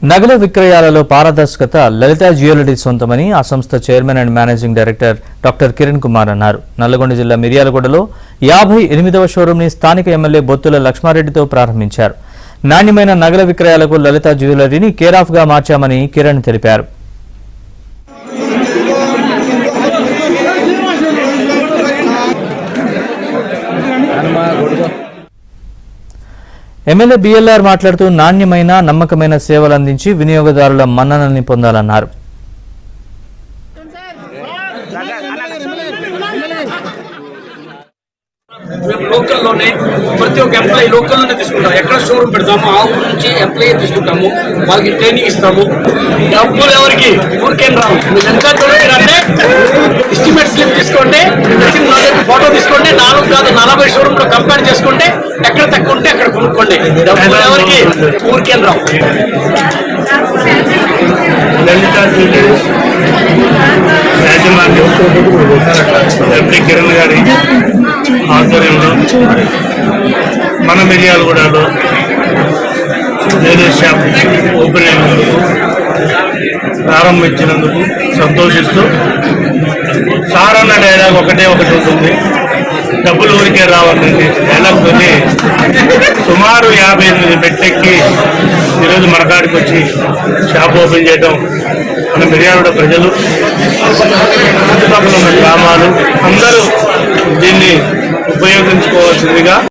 నగల విక్రయాలలో పారదర్శకత లలిత జ్యువెలరీ సొంతమని ఆ సంస్థ chairman and managing director doctor Kiran Kumar అన్నారు. నల్లగొండ జిల్లా మిర్యాలగూడలో 58వ షోరూంని స్థానిక ఎమ్మెల్యే బొత్తుల లక్ష్మారెడ్డితో ప్రారంభించారు. నాణ్యమైన నగల విక్రయాలకు లలిత జ్యువెలరీని కేర్ ఆఫ్ గా మార్చామని కిరణ్ తెలిపారు. ఎమ్మెల్యే బిఎల్ఆర్ మాట్లాడుతూ నాణ్యమైన నమ్మకమైన సేవలు అందించి వినియోగదారుల మన్ననల్ని పొందాలన్నారు. లోకల్లోనే ప్రతి ఒక్క ఎంప్లాయీ లోకల్లోనే తీసుకుంటాం. ఎక్కడ షోరూమ్ పెడతామో ఆ ఊరు నుంచి ఎంప్లాయీ తీసుకుంటాము, వాళ్ళకి ట్రైనింగ్ ఇస్తాము. డబ్బులు ఎవరికి ఊరికేం రావు. మీరు ఎంత చూడండి, ఎస్టిమేట్ స్లిప్ తీసుకోండి, ఫోటో తీసుకోండి, 4 కాదు 40 షోరూమ్ లో కంపేర్ చేసుకుంటే ఎక్కడ తక్కువ ఉంటే అక్కడ కొనుక్కోండి. డబ్బులు ఎవరికి ఊరికేం రావు. లలిత జ్యువెలరీస్ యాజమాన్యం ఎంపీ కిరణ్ గారి ఆధ్వర్యంలో మన మిర్యాలగూడలో జ్యువెలరీ షాప్ ఓపెన్ అయినందుకు ప్రారంభించినందుకు సంతోషిస్తూ సార్ అన్న డైలాగ్ ఒకటి ఉంటుంది, డబ్బులు ఊరికే రావాలండి డైలాగ్తో సుమారు 58 పెట్టెక్కి ఈరోజు మనకాడికి వచ్చి షాప్ ఓపెన్ చేయడం మన మిర్యాలగూడ ప్రజలు, చుట్టుపక్కల ఉన్న గ్రామాలు అందరూ దీన్ని ఉపయోగించుకోవాల్సిందిగా